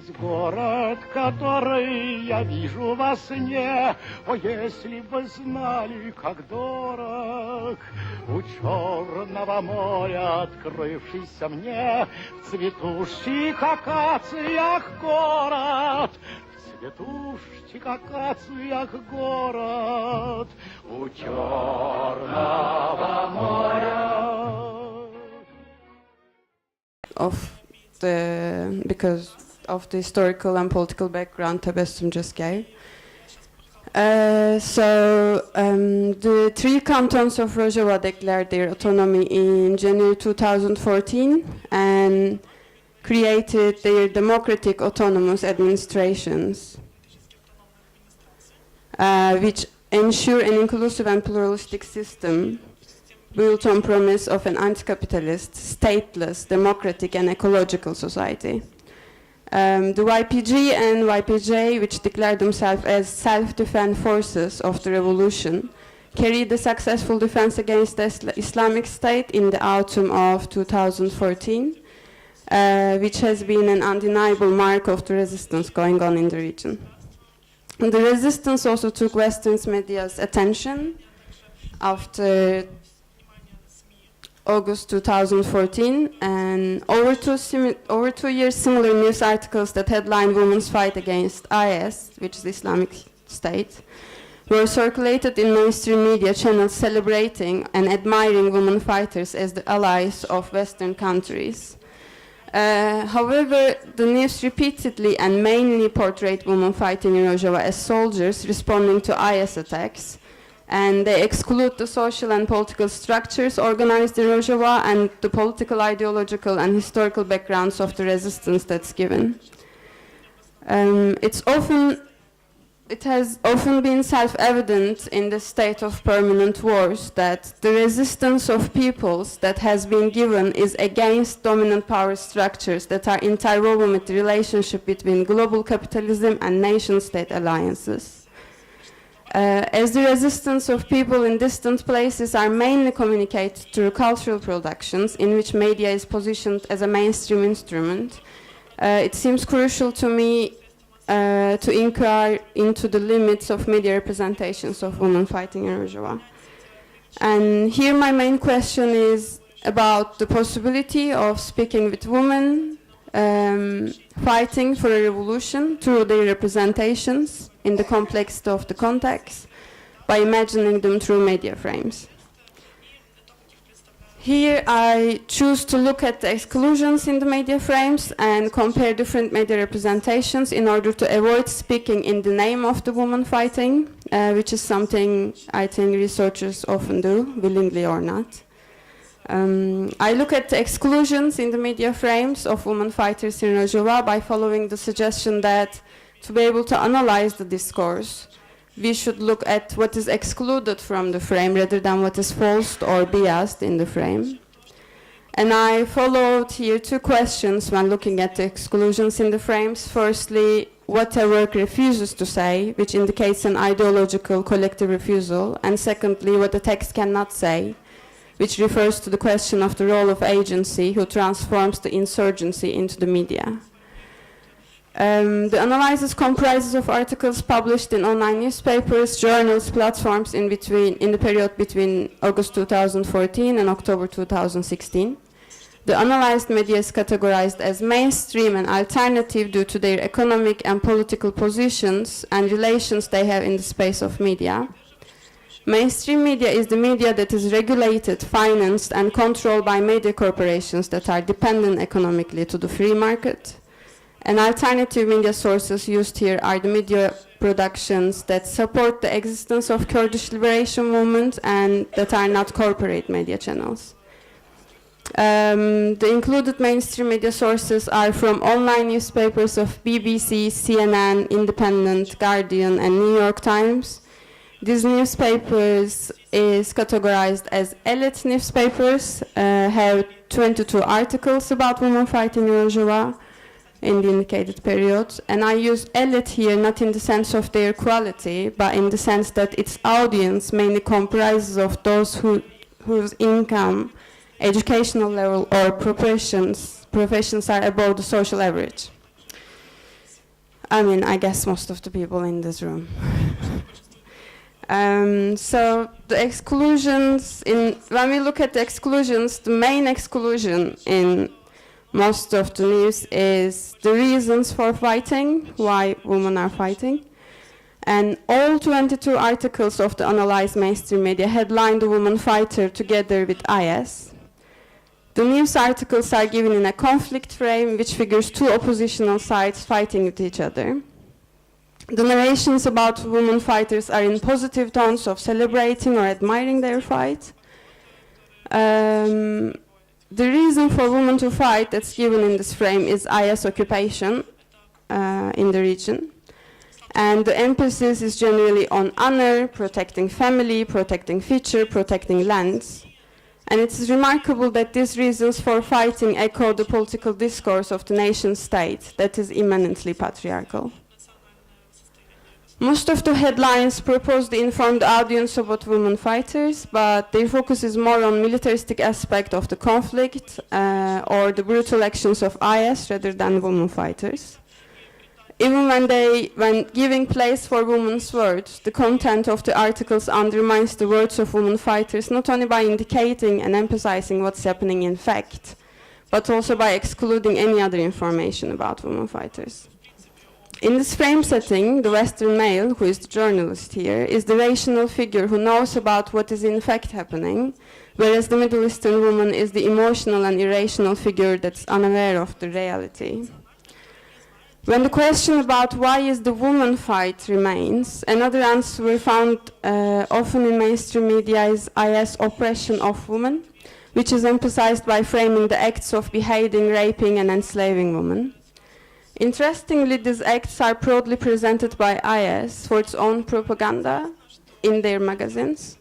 есть город, который я вижу во сне. О, если бы знали, как дорог у Черного моря открывшийся мне в цветущих акациях город, в цветущих акациях город у Черного моря. Because of the historical and political background Tebessum just gave. The three cantons of Rojava declared their autonomy in January 2014 and created their democratic autonomous administrations, which ensure an inclusive and pluralistic system built on promise of an anti-capitalist, stateless, democratic and ecological society. The YPG and YPJ, which declared themselves as self-defense forces of the revolution, carried a successful defense against the Islamic State in the autumn of 2014, which has been an undeniable mark of the resistance going on in the region. And the resistance also took Western media's attention after August 2014, and over 2 years, similar news articles that headlined women's fight against IS, which is the Islamic State, were circulated in mainstream media channels celebrating and admiring women fighters as the allies of Western countries. However, the news repeatedly and mainly portrayed women fighting in Rojava as soldiers responding to IS attacks, and they exclude the social and political structures organized in Rojava and the political, ideological, and historical backgrounds of the resistance that's given. It has often been self-evident in the state of permanent wars that the resistance of peoples that has been given is against dominant power structures that are interwoven with the relationship between global capitalism and nation-state alliances. As the resistance of people in distant places are mainly communicated through cultural productions in which media is positioned as a mainstream instrument, it seems crucial to me to inquire into the limits of media representations of women fighting in Rojava. And here my main question is about the possibility of speaking with women fighting for a revolution through their representations in the context of the context by imagining them through media frames. Here I choose to look at the exclusions in the media frames and compare different media representations in order to avoid speaking in the name of the woman fighting, which is something I think researchers often do, willingly or not. I look at the exclusions in the media frames of women fighters in Rojava by following the suggestion that to be able to analyze the discourse, we should look at what is excluded from the frame rather than what is false or biased in the frame. And I followed here two questions when looking at the exclusions in the frames. Firstly, what a work refuses to say, which indicates an ideological collective refusal. And secondly, what the text cannot say, which refers to the question of the role of agency who transforms the insurgency into the media. The analysis comprises of articles published in online newspapers, journals, platforms in the period between August 2014 and October 2016. The analyzed media is categorized as mainstream and alternative due to their economic and political positions and relations they have in the space of media. Mainstream media is the media that is regulated, financed, and controlled by media corporations that are dependent economically to the free market. And alternative media sources used here are the media productions that support the existence of Kurdish liberation movement and that are not corporate media channels. The included mainstream media sources are from online newspapers of BBC, CNN, Independent, Guardian, and New York Times. These newspapers is categorized as elite newspapers, have 22 articles about women fighting in Rojava in the indicated period. And I use elite here not in the sense of their quality, but in the sense that its audience mainly comprises of those whose income, educational level, or professions are above the social average. I mean, I guess most of the people in this room. So the exclusions, when we look at the exclusions, the main exclusion in most of the news is the reasons for fighting, why women are fighting. And all 22 articles of the analyzed mainstream media headline the woman fighter together with IS. The news articles are given in a conflict frame which figures two oppositional sides fighting with each other. The narrations about women fighters are in positive tones of celebrating or admiring their fight. The reason for women to fight that's given in this frame is IS occupation in the region. And the emphasis is generally on honor, protecting family, protecting future, protecting lands. And it is remarkable that these reasons for fighting echo the political discourse of the nation state that is immanently patriarchal. Most of the headlines propose to inform the audience about women fighters, but their focus is more on militaristic aspect of the conflict or the brutal actions of IS rather than women fighters. Even when giving place for women's words, the content of the articles undermines the words of women fighters not only by indicating and emphasizing what's happening in fact, but also by excluding any other information about women fighters. In this frame setting, the Western male, who is the journalist here, is the rational figure who knows about what is in fact happening, whereas the Middle Eastern woman is the emotional and irrational figure that's unaware of the reality. When the question about why is the woman fight remains, another answer we found often in mainstream media is IS oppression of women, which is emphasized by framing the acts of beheading, raping, and enslaving women. Interestingly, these acts are proudly presented by IS for its own propaganda in their magazines.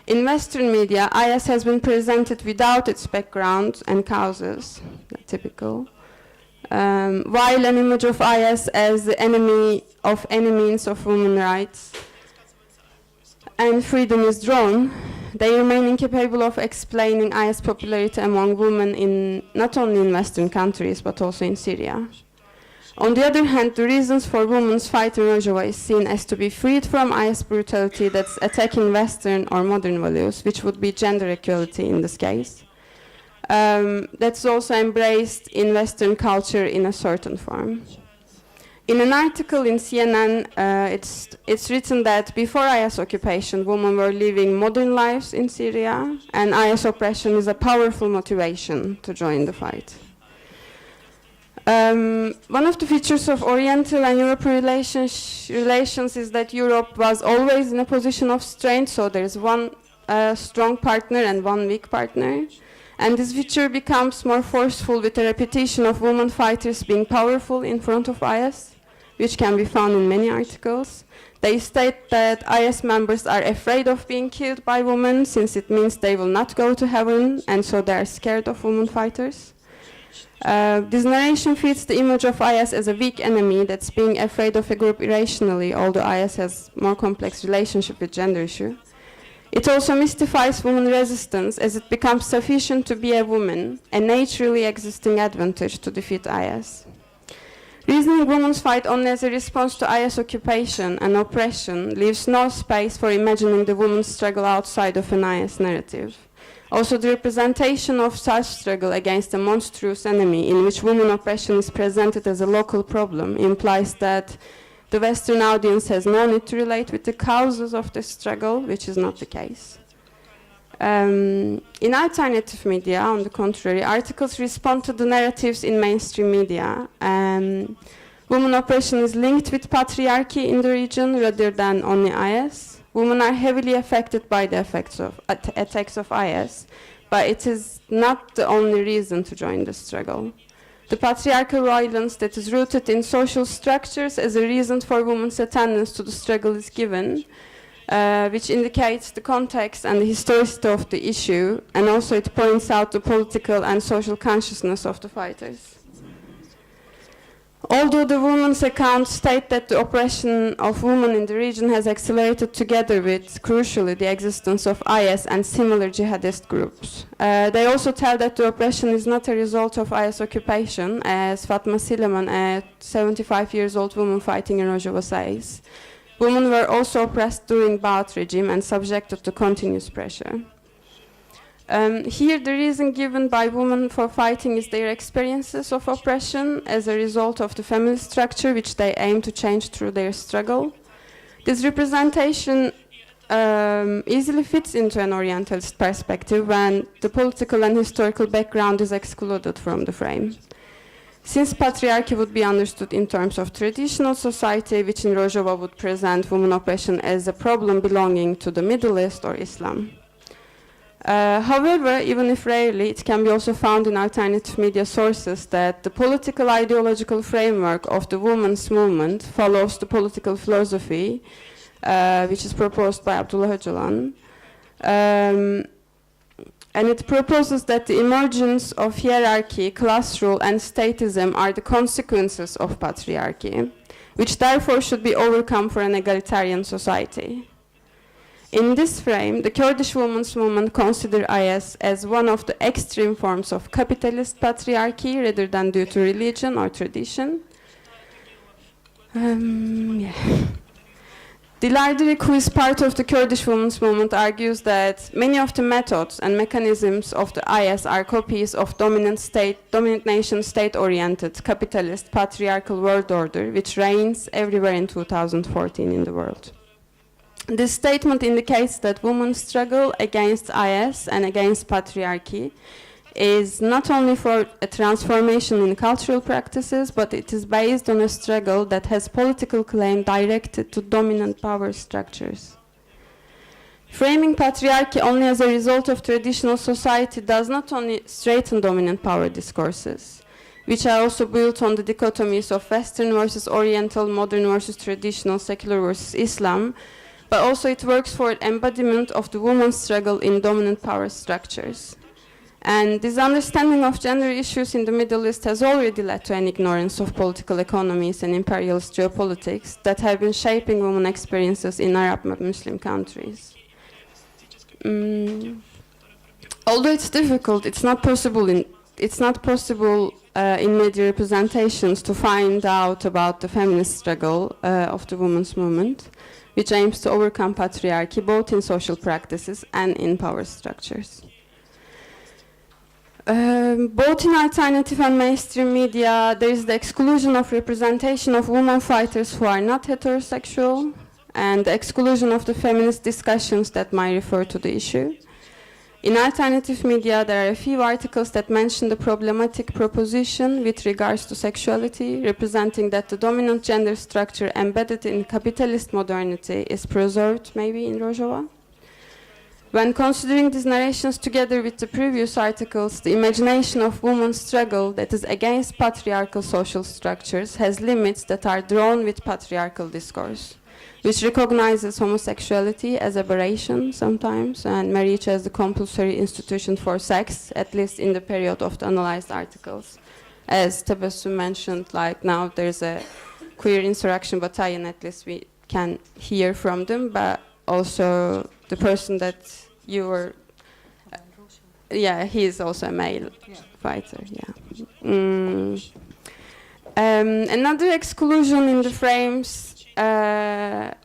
In Western media, IS has been presented without its background and causes, typical, while an image of IS as the enemy of any means of women's rights and freedom is drawn, they remain incapable of explaining IS popularity among women in not only in Western countries but also in Syria. On the other hand, the reasons for women's fight in Rojava is seen as to be freed from IS brutality that's attacking Western or modern values, which would be gender equality in this case. That's also embraced in Western culture in a certain form. In an article in CNN, it's written that before IS occupation, women were living modern lives in Syria, and IS oppression is a powerful motivation to join the fight. One of the features of Oriental and European relations is that Europe was always in a position of strength, so there's one strong partner and one weak partner. And this feature becomes more forceful with the repetition of women fighters being powerful in front of IS, which can be found in many articles. They state that IS members are afraid of being killed by women since it means they will not go to heaven, and so they are scared of women fighters. This narration feeds the image of IS as a weak enemy that's being afraid of a group irrationally, although IS has more complex relationship with gender issue. It also mystifies women resistance as it becomes sufficient to be a woman, a naturally existing advantage to defeat IS. Reasoning women's fight only as a response to IS occupation and oppression leaves no space for imagining the woman's struggle outside of an IS narrative. Also, the representation of such struggle against a monstrous enemy in which women oppression is presented as a local problem implies that the Western audience has no need to relate with the causes of the struggle, which is not the case. In alternative media, on the contrary, articles respond to the narratives in mainstream media. Women oppression is linked with patriarchy in the region rather than only IS. Women are heavily affected by the effects of attacks of IS, but it is not the only reason to join the struggle. The patriarchal violence that is rooted in social structures as a reason for women's attendance to the struggle is given, which indicates the context and the historicity of the issue, and also it points out the political and social consciousness of the fighters. Although the women's accounts state that the oppression of women in the region has accelerated together with, crucially, the existence of IS and similar jihadist groups. They also tell that the oppression is not a result of IS occupation, as Fatma Sileman, a 75-year-old woman fighting in Rojava, says. Women were also oppressed during Ba'ath regime and subjected to continuous pressure. Here, the reason given by women for fighting is their experiences of oppression as a result of the family structure, which they aim to change through their struggle. This representation easily fits into an Orientalist perspective when the political and historical background is excluded from the frame. Since patriarchy would be understood in terms of traditional society, which in Rojava would present women oppression as a problem belonging to the Middle East or Islam. However, even if rarely, it can be also found in alternative media sources that the political ideological framework of the women's movement follows the political philosophy, which is proposed by Abdullah Öcalan. And it proposes that the emergence of hierarchy, class rule, and statism are the consequences of patriarchy, which therefore should be overcome for an egalitarian society. In this frame, the Kurdish women's movement consider IS as one of the extreme forms of capitalist patriarchy rather than due to religion or tradition. Dilan, who is part of the Kurdish women's movement, argues that many of the methods and mechanisms of the IS are copies of dominant nation state-oriented capitalist patriarchal world order, which reigns everywhere in 2014 in the world. This statement indicates that women's struggle against IS and against patriarchy is not only for a transformation in cultural practices, but it is based on a struggle that has political claim directed to dominant power structures. Framing patriarchy only as a result of traditional society does not only straighten dominant power discourses, which are also built on the dichotomies of Western versus Oriental, modern versus traditional, secular versus Islam, but also it works for embodiment of the woman's struggle in dominant power structures. And this understanding of gender issues in the Middle East has already led to an ignorance of political economies and imperialist geopolitics that have been shaping women experiences in Arab Muslim countries. Although it's difficult, it's not possible in media representations to find out about the feminist struggle of the women's movement, which aims to overcome patriarchy both in social practices and in power structures. Both in alternative and mainstream media, there is the exclusion of representation of women fighters who are not heterosexual, and the exclusion of the feminist discussions that might refer to the issue. In alternative media, there are a few articles that mention the problematic proposition with regards to sexuality, representing that the dominant gender structure embedded in capitalist modernity is preserved, maybe in Rojava. When considering these narrations together with the previous articles, the imagination of women's struggle that is against patriarchal social structures has limits that are drawn with patriarchal discourse, which recognizes homosexuality as aberration sometimes, and marriage as the compulsory institution for sex, at least in the period of the analyzed articles. As Tabassum mentioned, like now there's a queer insurrection battalion, at least we can hear from them, but also the person that you were, he is also a male fighter, Another exclusion in the frames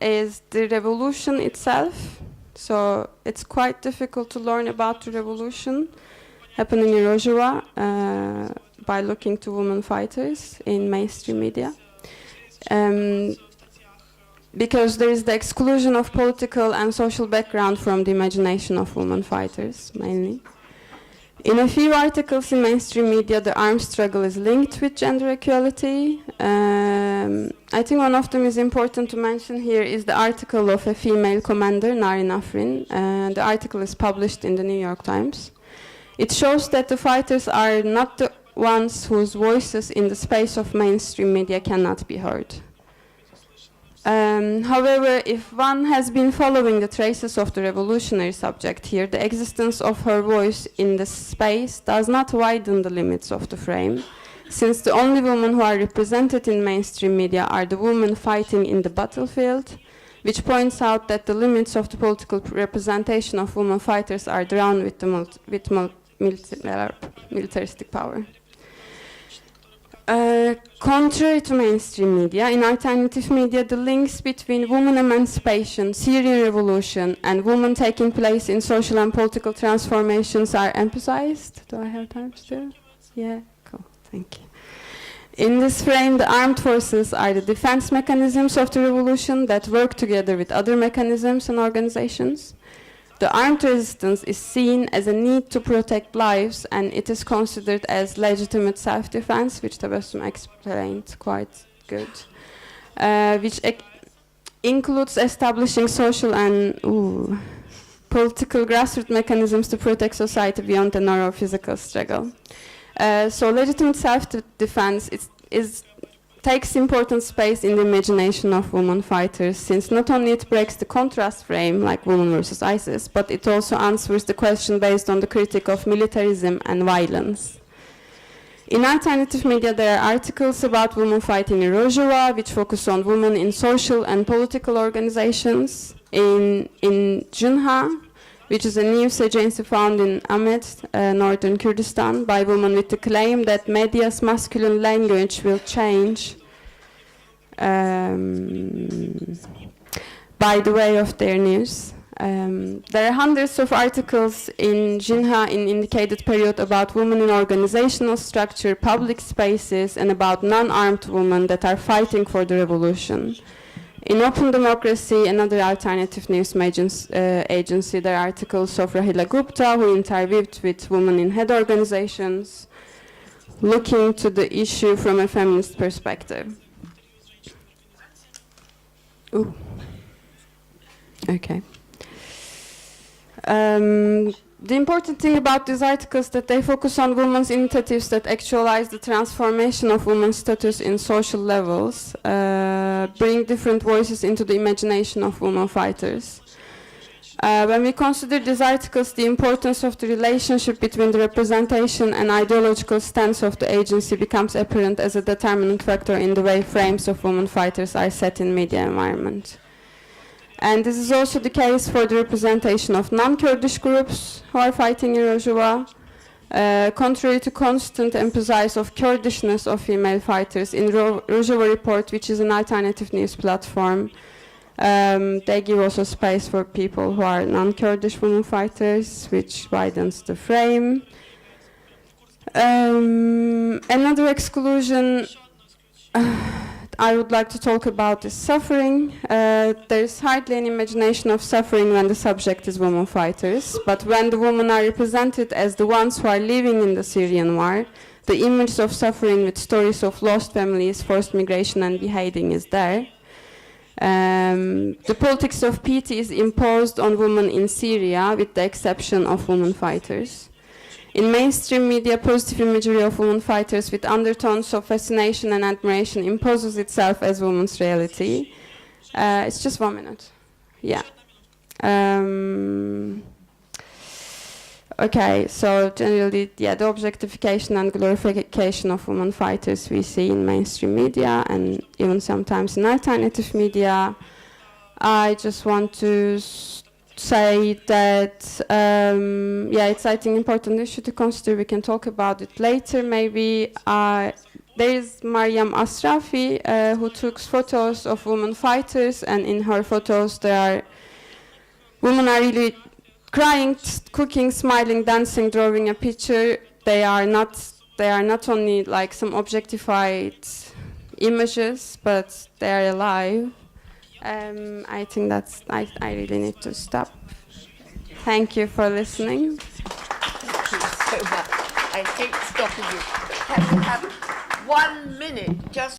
is the revolution itself. So it's quite difficult to learn about the revolution happening in Rojava by looking to women fighters in mainstream media. Because there is the exclusion of political and social background from the imagination of women fighters, mainly. In a few articles in mainstream media, the armed struggle is linked with gender equality. I think one of them is important to mention here is the article of a female commander, Narin Afrin. The article is published in the New York Times. It shows that the fighters are not the ones whose voices in the space of mainstream media cannot be heard. However, if one has been following the traces of the revolutionary subject here, the existence of her voice in the space does not widen the limits of the frame, since the only women who are represented in mainstream media are the women fighting in the battlefield, which points out that the limits of the political representation of women fighters are drawn with militaristic power. Contrary to mainstream media, in alternative media, the links between women emancipation, Syrian revolution, and women taking place in social and political transformations are emphasized. Do I have time still? Yeah, cool, thank you. In this frame, the armed forces are the defense mechanisms of the revolution that work together with other mechanisms and organizations. The armed resistance is seen as a need to protect lives, and it is considered as legitimate self-defense, which Tabassum explained quite good, which includes establishing social and political grassroots mechanisms to protect society beyond the narrow physical struggle. So legitimate self-defense takes important space in the imagination of women fighters, since not only it breaks the contrast frame, like women versus ISIS, but it also answers the question based on the critique of militarism and violence. In alternative media, there are articles about women fighting in Rojava, which focus on women in social and political organizations. In Junha, which is a news agency found in Ahmed, northern Kurdistan, by women with the claim that media's masculine language will change by the way of their news. There are hundreds of articles in Jinha in indicated period about women in organizational structure, public spaces, and about non-armed women that are fighting for the revolution. In Open Democracy, another alternative news agency, there are articles of Rahila Gupta, who interviewed with women in head organizations, looking to the issue from a feminist perspective. Ooh. Okay. The important thing about these articles is that they focus on women's initiatives that actualize the transformation of women's status in social levels, bring different voices into the imagination of women fighters. When we consider these articles, the importance of the relationship between the representation and ideological stance of the agency becomes apparent as a determining factor in the way frames of women fighters are set in media environment. And this is also the case for the representation of non-Kurdish groups who are fighting in Rojava. Contrary to constant emphasis of Kurdishness of female fighters, in Rojava Report, which is an alternative news platform, they give also space for people who are non-Kurdish women fighters, which widens the frame. Another exclusion I would like to talk about is suffering. There is hardly an imagination of suffering when the subject is women fighters, but when the women are represented as the ones who are living in the Syrian war, the image of suffering with stories of lost families, forced migration and beheading is there. The politics of pity is imposed on women in Syria, with the exception of women fighters. In mainstream media, positive imagery of women fighters with undertones of fascination and admiration imposes itself as women's reality. It's just 1 minute. Yeah. Okay, so generally, yeah, the objectification and glorification of women fighters we see in mainstream media and even sometimes in alternative media. I just want to say that, yeah, it's, I think, important issue to consider. We can talk about it later, maybe. There is Mariam Asrafi, who took photos of women fighters, and in her photos, women are really crying, cooking, smiling, dancing, drawing a picture. They are not only like some objectified images, but they are alive. I think that's, I really need to stop. Thank you for listening. Thank you so much. I hate stopping you. Can you have 1 minute just